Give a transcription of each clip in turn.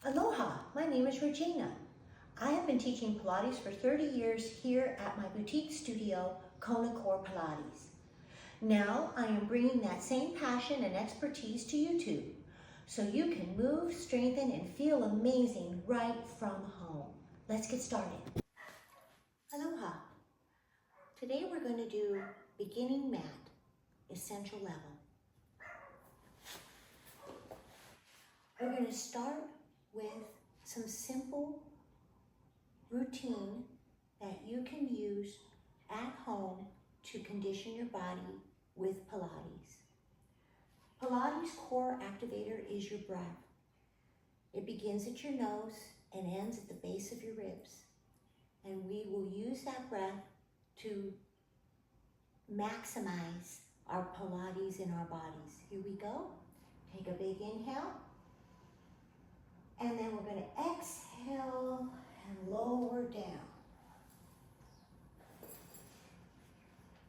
Aloha, my name is Regina. I have been teaching Pilates for 30 years here at my boutique studio, Kona Core Pilates. Now I am bringing that same passion and expertise to YouTube so you can move, strengthen, and feel amazing right from home. Let's get started. Aloha. Today we're going to do beginning mat, essential level. We're going to start with some simple routine that you can use at home to condition your body with Pilates. Pilates core activator is your breath. It begins at your nose and ends at the base of your ribs. And we will use that breath to maximize our Pilates in our bodies. Here we go. Take a big inhale. And then we're going to exhale and lower down.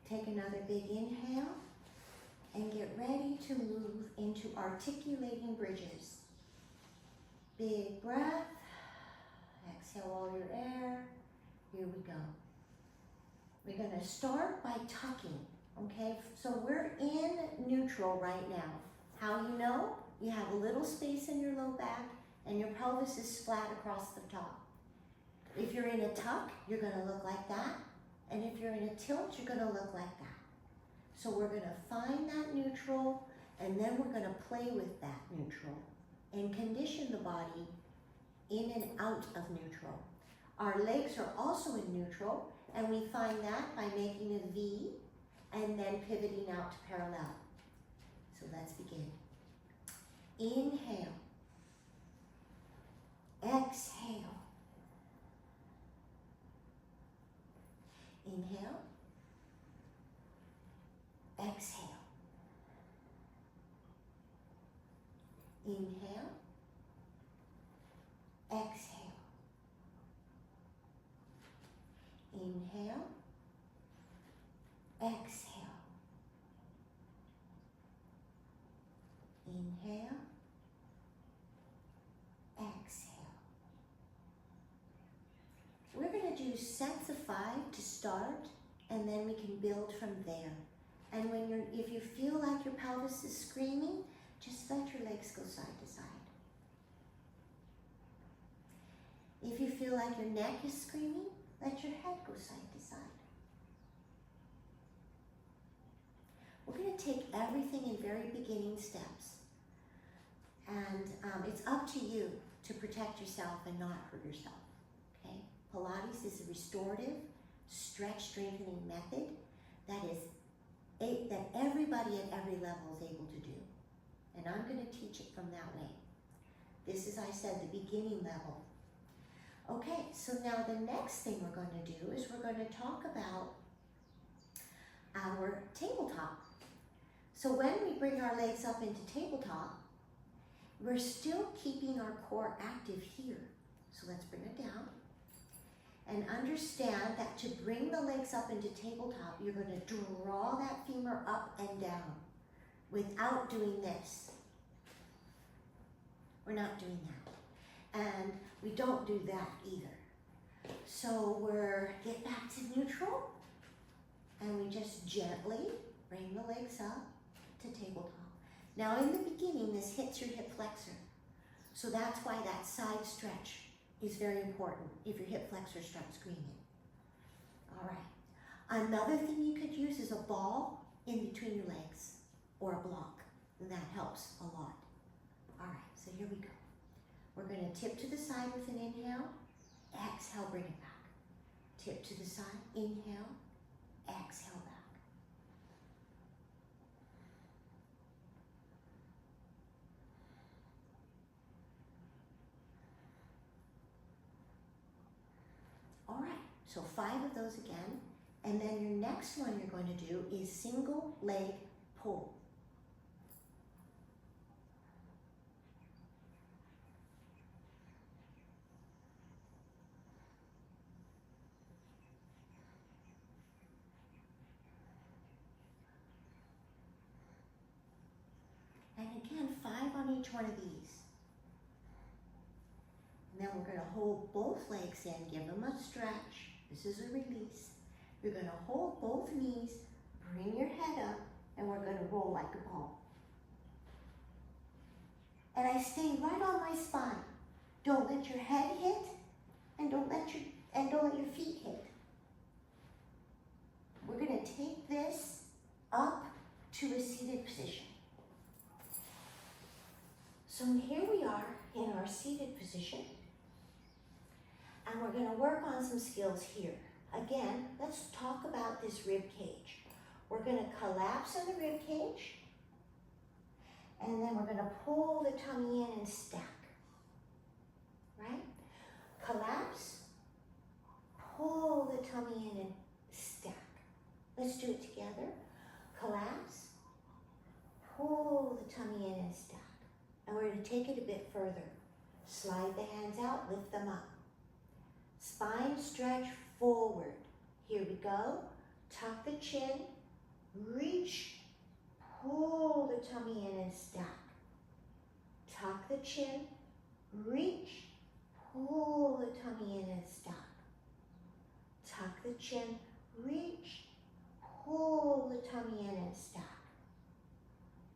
Take another big inhale and get ready to move into articulating bridges. Big breath. Exhale all your air. Here we go. We're going to start by tucking, okay? So we're in neutral right now. How you know? You have a little space in your low back and your pelvis is flat across the top. If you're in a tuck, you're going to look like that. And if you're in a tilt, you're going to look like that. So we're going to find that neutral, and then we're going to play with that neutral and condition the body in and out of neutral. Our legs are also in neutral, and we find that by making a V and then pivoting out to parallel. So let's begin. Inhale. Exhale. Inhale. Exhale. Inhale. Exhale. Inhale. Exhale. Inhale. Exhale. We're going to do sets of 5 to start, and then we can build from there. And if you feel like your pelvis is screaming, just let your legs go side to side. If you feel like your neck is screaming, let your head go side to side. We're going to take everything in very beginning steps. And it's up to you to protect yourself and not hurt yourself. Okay? Pilates is a restorative, stretch strengthening method that everybody at every level is able to do. And I'm going to teach it from that way. This is, I said, the beginning level. Okay, so now the next thing we're going to do is we're going to talk about our tabletop. So when we bring our legs up into tabletop, we're still keeping our core active here. So let's bring it down. And understand that to bring the legs up into tabletop, you're going to draw that femur up and down without doing this. We're not doing that. And we don't do that either. So get back to neutral, and we just gently bring the legs up to tabletop. Now in the beginning, this hits your hip flexor. So that's why that side stretch is very important if your hip flexor starts screaming. All right. Another thing you could use is a ball in between your legs or a block. And that helps a lot. All right, so here we go. We're going to tip to the side with an inhale. Exhale, bring it back. Tip to the side, inhale, exhale back. All right, so 5 of those again. And then your next one you're going to do is single leg pull. And again, 5 on each one of these. And then we're going to hold both legs in, give them a stretch. This is a release. You're going to hold both knees, bring your head up, and we're going to roll like a ball. And I stay right on my spine. Don't let your head hit, and don't let your feet hit. We're going to take this up to a seated position. So here we are in our seated position, and we're going to work on some skills here. Again, let's talk about this rib cage. We're going to collapse in the rib cage, and then we're going to pull the tummy in and stack. Right? Collapse, pull the tummy in and stack. Let's do it together. Collapse, pull the tummy in and stack. And we're going to take it a bit further. Slide the hands out, lift them up. Spine stretch forward. Here we go. Tuck the chin, reach, pull the tummy in and stack. Tuck the chin, reach, pull the tummy in and stack. Tuck the chin, reach, pull the tummy in and stack.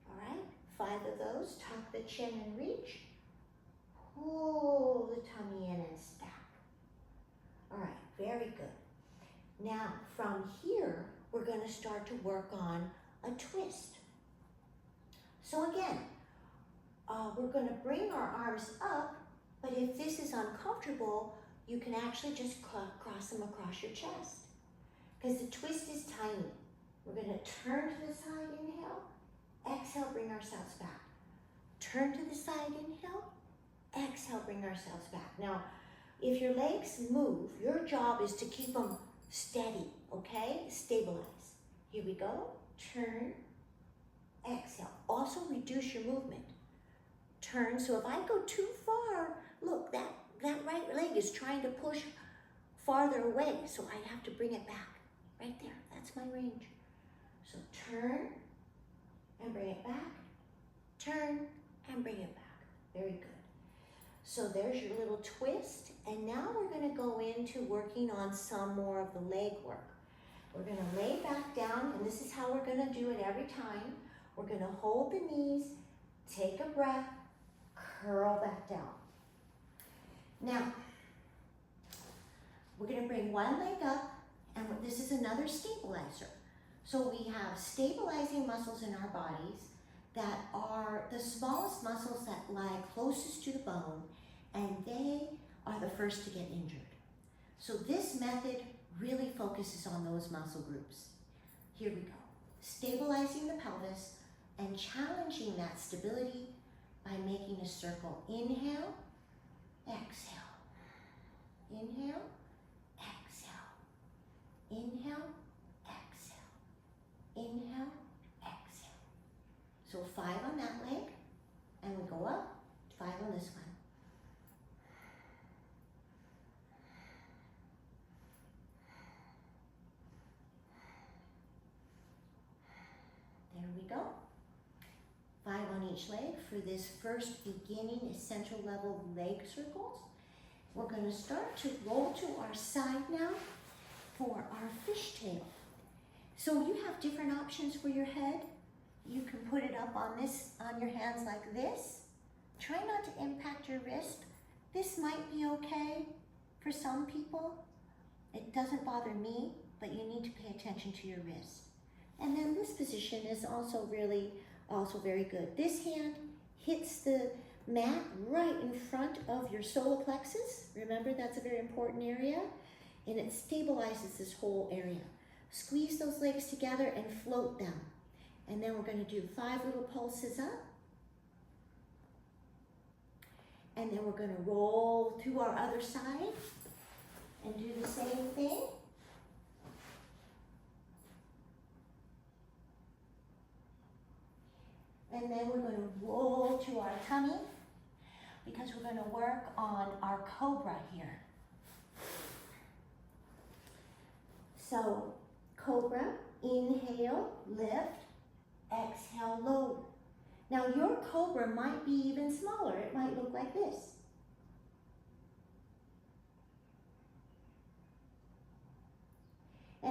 All right, 5 of those. Tuck the chin and reach, pull the tummy in and stack. All right, very good. Now, from here, we're going to start to work on a twist. So again, we're going to bring our arms up, but if this is uncomfortable, you can actually just cross them across your chest, because the twist is tiny. We're going to turn to the side, inhale, exhale, bring ourselves back. Turn to the side, inhale, exhale, bring ourselves back. Now, if your legs move, your job is to keep them steady, okay? Stabilize. Here we go. Turn, exhale. Also reduce your movement. Turn, so if I go too far, look, that right leg is trying to push farther away, so I have to bring it back. Right there, that's my range. So turn and bring it back. Turn and bring it back. Very good. So there's your little twist, and now we're going to go into working on some more of the leg work. We're going to lay back down, and this is how we're going to do it every time. We're going to hold the knees, take a breath, curl back down. Now, we're going to bring one leg up, and this is another stabilizer. So we have stabilizing muscles in our bodies that are the smallest muscles that lie closest to the bone, and they are the first to get injured. So this method really focuses on those muscle groups. Here we go. Stabilizing the pelvis and challenging that stability by making a circle. Inhale, exhale. Inhale, exhale. Inhale, exhale. Inhale, exhale. So 5 on that leg, and we go up, 5 on this one. There we go. 5 on each leg for this first beginning essential level leg circles. We're going to start to roll to our side now for our fishtail. So you have different options for your head. You can put it up on your hands like this. Try not to impact your wrist. This might be okay for some people. It doesn't bother me, but you need to pay attention to your wrist. And then this position is also very good. This hand hits the mat right in front of your solar plexus. Remember, that's a very important area, and it stabilizes this whole area. Squeeze those legs together and float them. And then we're going to do 5 little pulses up. And then we're going to roll to our other side and do the same thing. And then we're going to roll to our tummy because we're going to work on our cobra here. So, cobra, inhale, lift, exhale, lower. Now your cobra might be even smaller. It might look like this.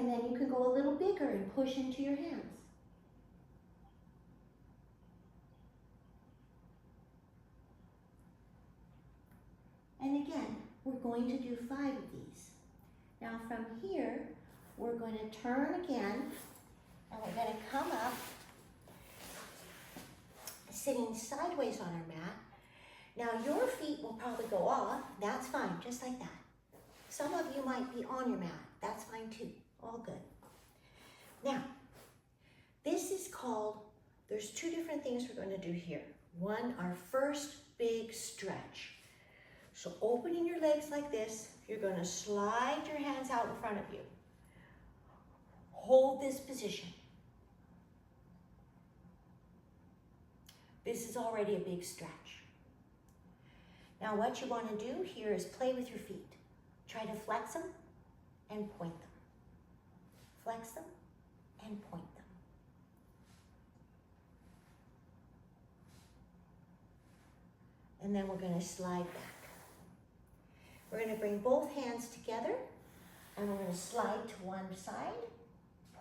And then you can go a little bigger and push into your hands. And again, we're going to do 5 of these. Now from here, we're going to turn again, and we're going to come up, sitting sideways on our mat. Now your feet will probably go off, that's fine, just like that. Some of you might be on your mat, that's fine too, all good. Now, this is called, there's 2 different things we're going to do here. One, our first big stretch. So opening your legs like this, you're going to slide your hands out in front of you. Hold this position. This is already a big stretch. Now what you want to do here is play with your feet. Try to flex them and point them. Flex them and point them. And then we're going to slide back. We're going to bring both hands together and we're going to slide to one side,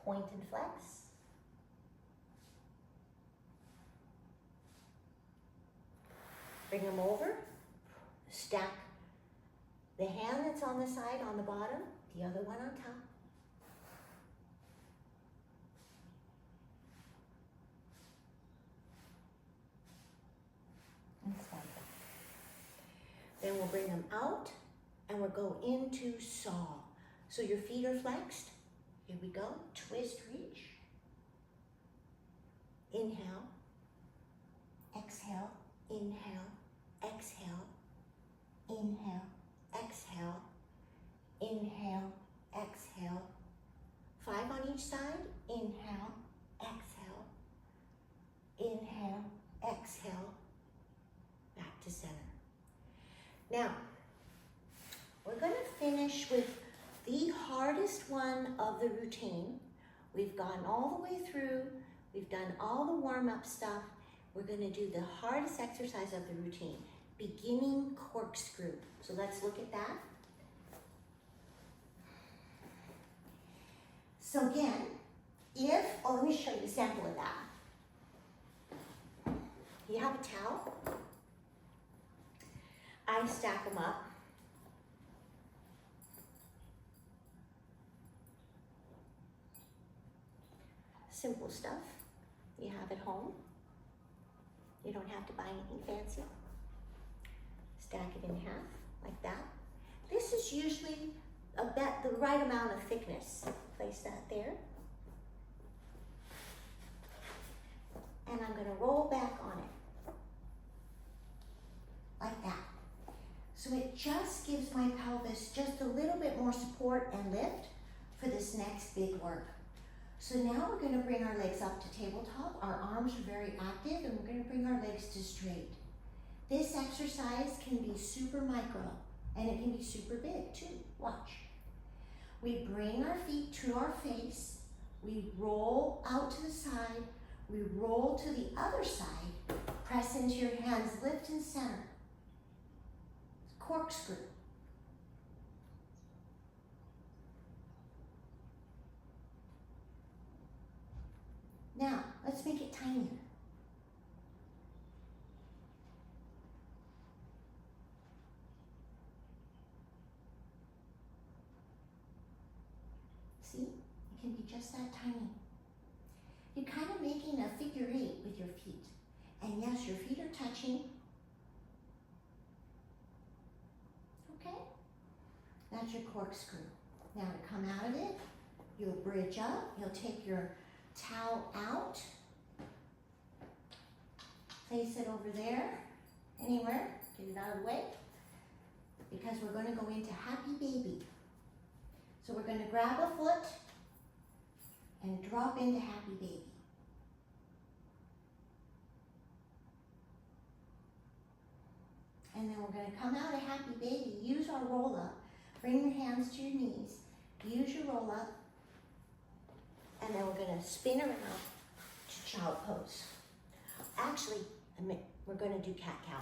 point and flex. Bring them over, stack the hand that's on the side on the bottom, the other one on top. And slide back. Then we'll bring them out and we'll go into saw. So your feet are flexed. Here we go. Twist, reach. Inhale. Exhale. Inhale. Exhale. Inhale. Exhale. Inhale. Exhale. 5 on each side. Inhale. Exhale. Inhale. Exhale. Back to center. Now, we're going to finish with the hardest one of the routine. We've gone all the way through. We've done all the warm-up stuff. We're going to do the hardest exercise of the routine, beginning corkscrew. So let's look at that. So again, let me show you a sample of that. You have a towel. I stack them up. Simple stuff you have at home. You don't have to buy anything fancy. Stack it in half like that. This is usually the right amount of thickness. Place that there. And I'm going to roll back on it. Like that. So it just gives my pelvis just a little bit more support and lift for this next big work. So now we're going to bring our legs up to tabletop. Our arms are very active and we're going to bring our legs to straight. This exercise can be super micro and it can be super big too. Watch. We bring our feet to our face. We roll out to the side. We roll to the other side. Press into your hands, lift and center. Corkscrew. Now, let's make it tinier. See, it can be just that tiny. You're kind of making a figure 8 with your feet. And yes, your feet are touching. Okay? That's your corkscrew. Now to come out of it, you'll bridge up. You'll take your towel out. Place it over there, anywhere. Get it out of the way. Because we're going to go into happy baby. So we're going to grab a foot and drop into happy baby. And then we're going to come out of happy baby. Use our roll up. Bring your hands to your knees. Use your roll up. And then we're going to spin around to child pose. Actually, we're going to do cat-cow.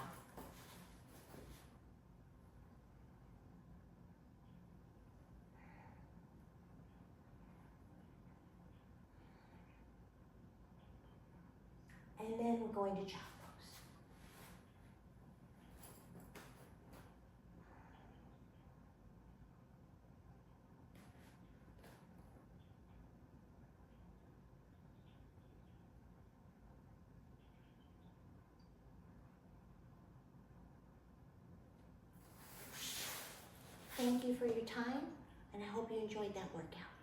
And then we're going to child pose. Thank you for your time, and I hope you enjoyed that workout.